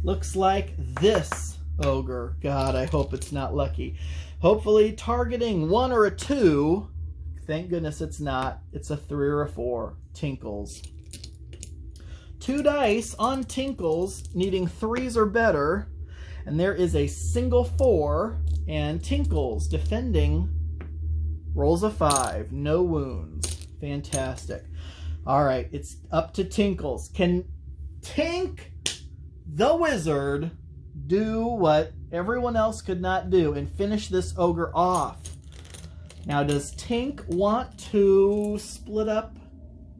Looks like this ogre. God, I hope it's not Lucky. Hopefully targeting 1 or a 2. Thank goodness it's not. It's a 3 or a 4. Tinkles. 2 dice on Tinkles, needing 3s or better. And there is a single 4, and Tinkles defending rolls a 5. No wounds. Fantastic. All right, it's up to Tinkles. Can Tink the Wizard do what everyone else could not do and finish this ogre off? Now, does Tink want to split up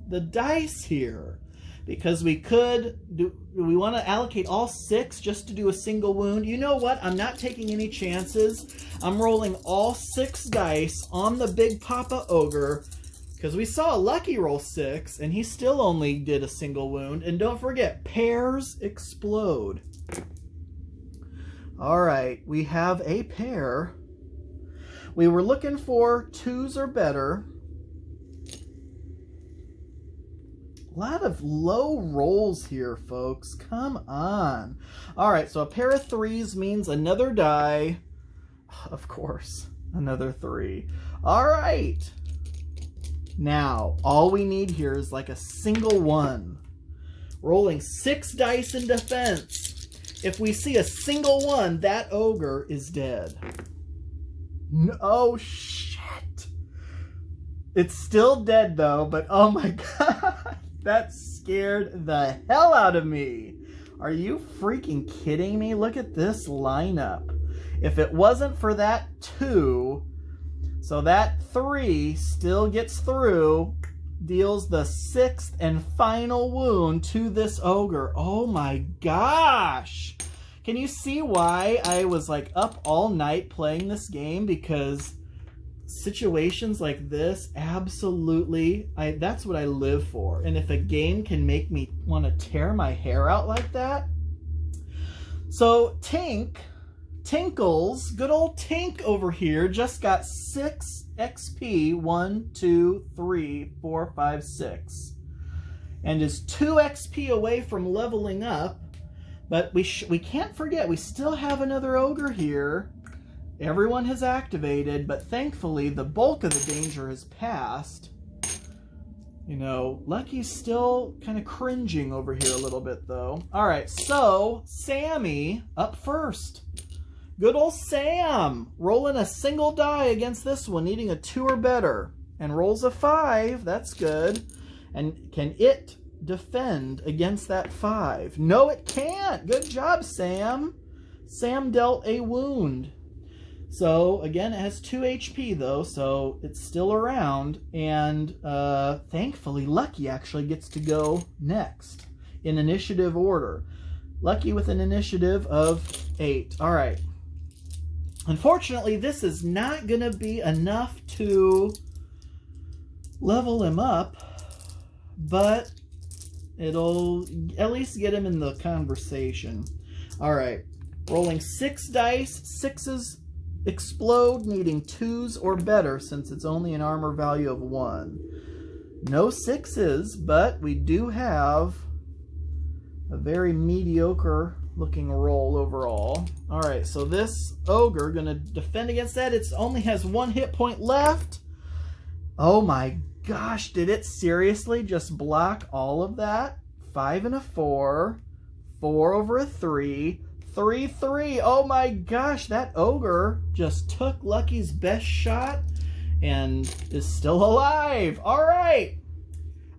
the dice here? Because we could do we want to allocate all 6 just to do a single wound? You know what? I'm not taking any chances. I'm rolling all 6 dice on the Big Papa Ogre because we saw Lucky roll 6 and he still only did a single wound. And don't forget, pairs explode. All right, we have a pair. We were looking for 2s or better. A lot of low rolls here, folks. Come on. All right, so a pair of 3s means another die. Of course, another 3. All right. Now, all we need here is like a single 1. Rolling 6 dice in defense. If we see a single 1, that ogre is dead. No, oh, shit. It's still dead, though, but oh my God. That scared the hell out of me. Are you freaking kidding me? Look at this lineup. If it wasn't for that 2, so that 3 still gets through, deals the 6th and final wound to this ogre. Oh my gosh. Can you see why I was like up all night playing this game? Because situations like this, absolutely, that's what I live for. And if a game can make me want to tear my hair out like that. So Tinkles, good old Tink over here, just got 6 XP. 1, 2, 3, 4, 5, 6. And is 2 XP away from leveling up. But we can't forget, we still have another ogre here. Everyone has activated, but thankfully the bulk of the danger has passed. You know, Lucky's still kind of cringing over here a little bit, though. All right, so Sammy up first. Good old Sam rolling a single die against this one, needing a 2 or better. And rolls a 5. That's good. And can it defend against that 5? No, it can't. Good job, Sam. Sam dealt a wound. So, again, it has 2 HP, though, so it's still around. And thankfully, Lucky actually gets to go next in initiative order. Lucky with an initiative of 8. All right. Unfortunately, this is not going to be enough to level him up, but it'll at least get him in the conversation. All right. Rolling 6 dice, 6s explode, needing 2s or better since it's only an armor value of 1. No 6s, but we do have a very mediocre looking roll overall. All right, so this ogre gonna defend against that. It only has 1 hit point left. Oh my gosh, did it seriously just block all of that? 5 and a 4, 4 over a 3, 3-3. Oh my gosh, that ogre just took Lucky's best shot and is still alive. All right.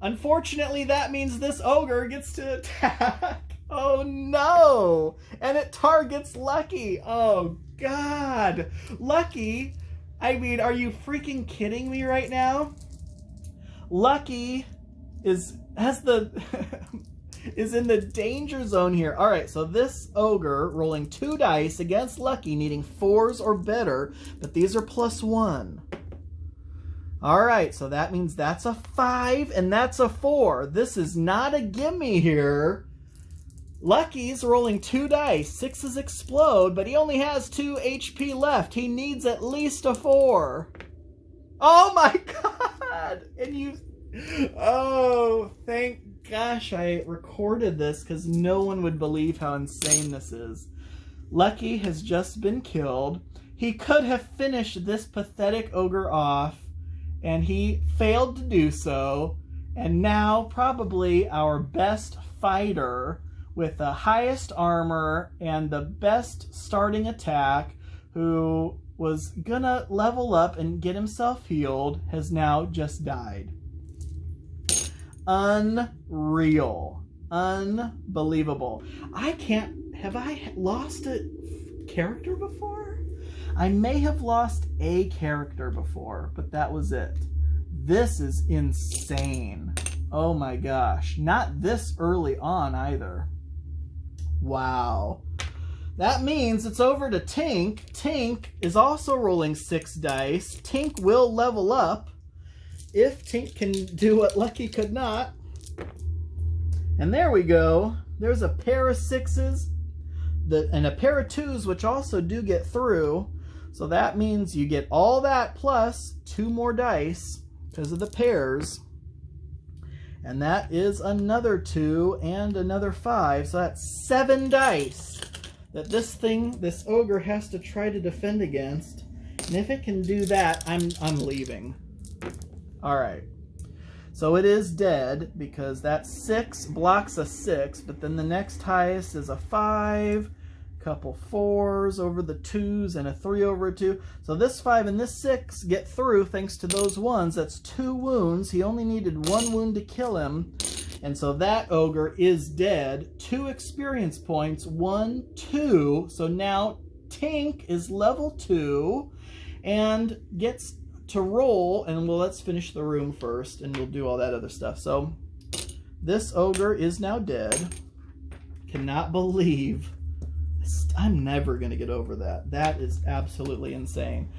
Unfortunately, that means this ogre gets to attack. Oh no! And it targets Lucky. Oh God. Lucky, I mean, are you freaking kidding me right now? Lucky is in the danger zone here. All right, so this ogre rolling 2 dice against Lucky, needing 4s or better, but these are +1. All right, so that means that's a 5 and that's a 4. This is not a gimme here. Lucky's rolling 2 dice. 6s explode, but he only has 2 HP left. He needs at least a 4. Oh my God! And you... Oh, thank gosh I recorded this because no one would believe how insane this is. Lucky has just been killed. He could have finished this pathetic ogre off, and he failed to do so. And now probably our best fighter with the highest armor and the best starting attack, who was gonna level up and get himself healed, has now just died. Unreal. Unbelievable. Have I lost a character before? I may have lost a character before, but that was it. This is insane. Oh my gosh. Not this early on either. Wow. That means it's over to Tink. Tink is also rolling 6 dice. Tink will level up if Tink can do what Lucky could not. And there we go. There's a pair of 6s and a pair of 2s, which also do get through. So that means you get all that plus 2 more dice because of the pairs. And that is another 2 and another 5. So that's 7 dice that this ogre has to try to defend against. And if it can do that, I'm leaving. All right. So it is dead because that 6 blocks a 6, but then the next highest is a 5, couple 4s over the 2s, and a 3 over a 2. So this 5 and this 6 get through thanks to those 1s. That's 2 wounds. He only needed 1 wound to kill him. And so that ogre is dead. 2 experience points. 1, 2. So now Tink is level 2 and gets to roll. And well, let's finish the room first and we'll do all that other stuff. So this ogre is now dead. Cannot believe. I'm never going to get over that. That is absolutely insane.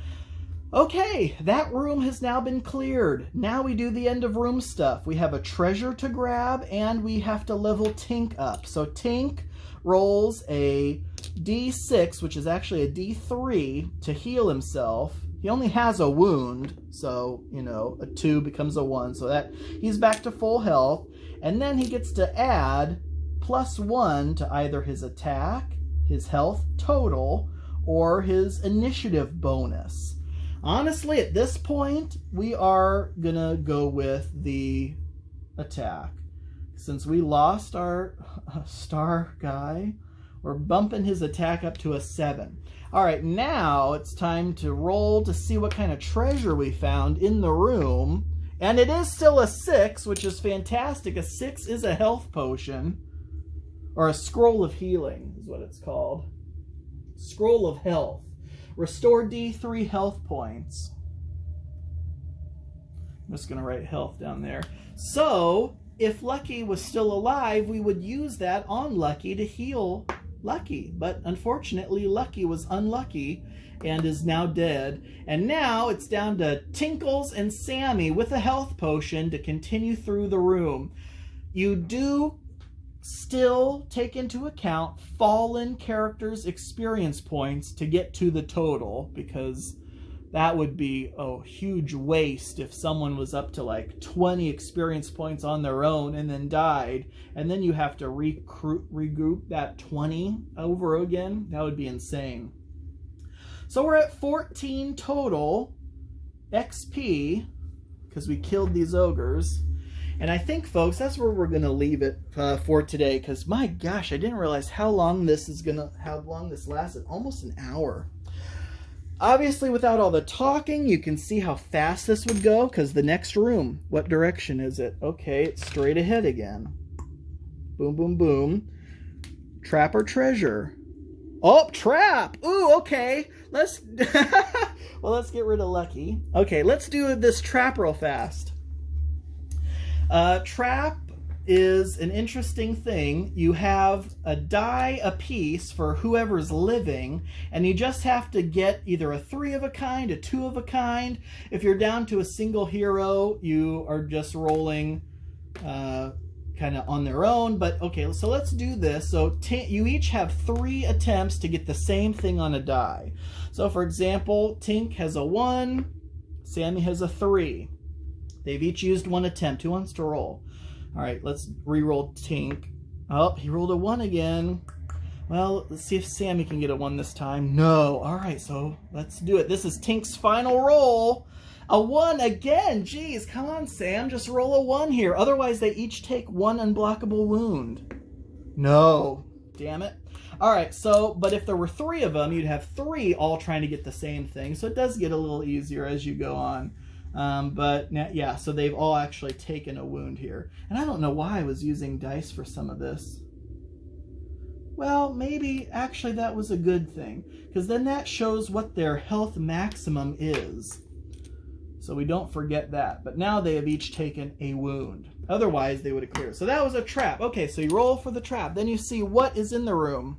Okay, that room has now been cleared. Now we do the end of room stuff. We have a treasure to grab, and we have to level Tink up. So Tink rolls a D6, which is actually a D3, to heal himself. He only has a wound, so, you know, a 2 becomes a 1. So that he's back to full health. And then he gets to add +1 to either his attack, his health total, or his initiative bonus. Honestly, at this point, we are gonna go with the attack. Since we lost our star guy, we're bumping his attack up to a 7. All right, now it's time to roll to see what kind of treasure we found in the room. And it is still a 6, which is fantastic. A 6 is a health potion. Or a scroll of healing is what it's called. Scroll of health. Restore D3 health points. I'm just going to write health down there. So, if Lucky was still alive, we would use that on Lucky to heal Lucky. But unfortunately, Lucky was unlucky and is now dead. And now it's down to Tinkles and Sammy with a health potion to continue through the room. You do still take into account fallen characters' experience points to get to the total, because that would be a huge waste if someone was up to like 20 experience points on their own and then died, and then you have to regroup that 20 over again. That would be insane. So we're at 14 total XP because we killed these ogres. And I think, folks, that's where we're going to leave it for today, because my gosh, I didn't realize how long this lasted. Almost an hour. Obviously, without all the talking, you can see how fast this would go, because the next room, what direction is it? Okay, it's straight ahead again. Boom, boom, boom. Trap or treasure? Oh, trap! Ooh, okay. Let's well, let's get rid of lucky. Okay, let's do this trap real fast. Trap is an interesting thing. You have a die apiece for whoever's living, and you just have to get either a 3 of a kind, a 2 of a kind. If you're down to a single hero, you are just rolling kind of on their own. But okay, so let's do this. So you each have 3 attempts to get the same thing on a die. So for example, Tink has a 1, Sammy has a 3. They've each used 1 attempt. Who wants to roll? All right, let's re-roll Tink. Oh, he rolled a 1 again. Well, let's see if Sammy can get a 1 this time. No. All right, so let's do it. This is Tink's final roll. A 1 again. Jeez, come on, Sam. Just roll a 1 here. Otherwise, they each take 1 unblockable wound. No. Damn it. All right, so, but if there were 3 of them, you'd have 3 all trying to get the same thing. So it does get a little easier as you go on. But now, yeah, so they've all actually taken a wound here. And I don't know why I was using dice for some of this. Well, maybe actually that was a good thing, because then that shows what their health maximum is. So we don't forget that. But now they have each taken a wound. Otherwise, they would have cleared. So that was a trap. Okay, so you roll for the trap. Then you see what is in the room.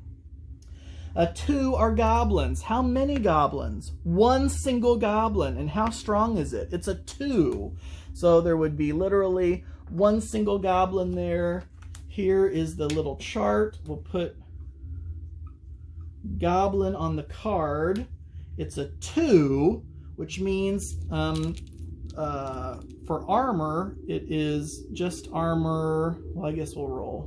2 are goblins. How many goblins? 1 single goblin. And how strong is it? It's a 2. So there would be literally 1 single goblin there. Here is the little chart. We'll put goblin on the card. It's a 2, which means for armor, it is just armor. Well, I guess we'll roll.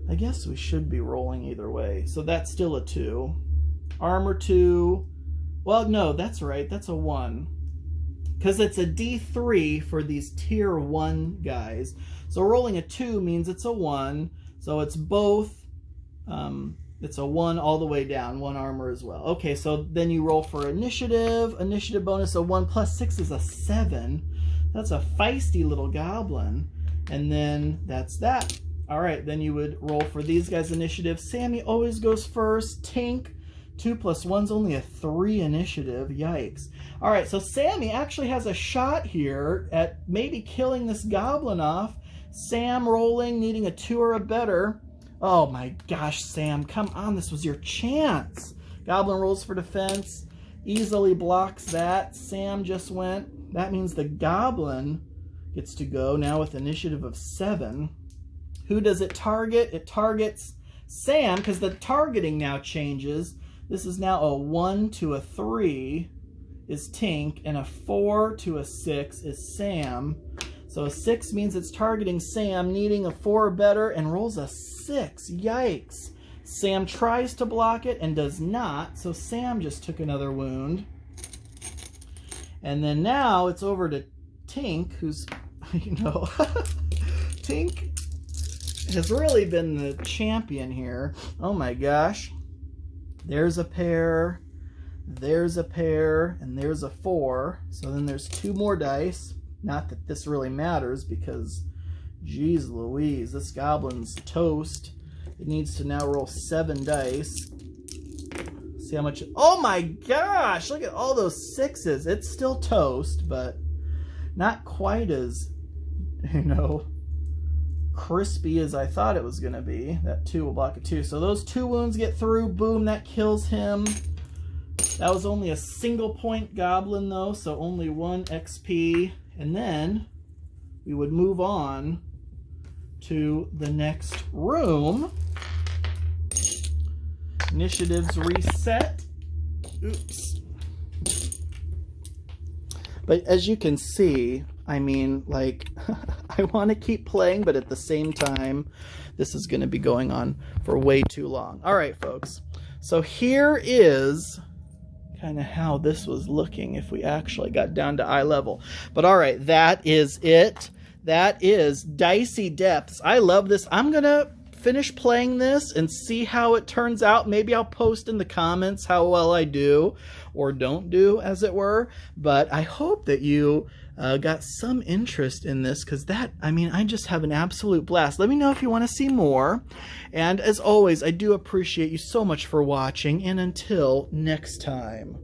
I guess we should be rolling either way. So that's still a 2. Armor 2. Well, no, that's right. That's a 1. Because it's a D3 for these tier 1 guys. So rolling a 2 means it's a 1. So it's both. It's a 1 all the way down. 1 armor as well. Okay, so then you roll for initiative. Initiative bonus, a 1 plus 6 is a 7. That's a feisty little goblin. And then that's that. All right, then you would roll for these guys' initiative. Sammy always goes first. Tink, 2 plus 1's only a 3 initiative. Yikes. All right, so Sammy actually has a shot here at maybe killing this goblin off. Sam rolling, needing a 2 or a better. Oh my gosh, Sam, come on, this was your chance. Goblin rolls for defense, easily blocks that. Sam just went. That means the goblin gets to go now with initiative of 7. Who does it target? It targets Sam, because the targeting now changes. This is now a 1 to a 3 is Tink, and a 4 to a 6 is Sam. So a 6 means it's targeting Sam, needing a 4 or better, and rolls a 6. Yikes. Sam tries to block it and does not, so Sam just took another wound. And then now it's over to Tink, who's, you know, Tink has really been the champion here. Oh my gosh. There's a pair, there's a pair, and there's a 4. So then there's 2 more dice. Not that this really matters, because geez Louise, this goblin's toast. It needs to now roll 7 dice. See how much. Oh my gosh, look at all those 6s. It's still toast, but not quite as, you know, crispy as I thought it was going to be. That 2 will block a 2. So those 2 wounds get through. Boom, that kills him. That was only a single point goblin though, so only 1 XP. And then we would move on to the next room. Initiatives reset. Oops. But as you can see, I mean, like, I want to keep playing, but at the same time, this is going to be going on for way too long. All right, folks. So here is kind of how this was looking if we actually got down to eye level. But all right, that is it. That is Dicey Depths. I love this. I'm going to finish playing this and see how it turns out. Maybe I'll post in the comments how well I do or don't do, as it were. But I hope that you got some interest in this, because I just have an absolute blast. Let me know if you want to see more. And as always, I do appreciate you so much for watching. And until next time.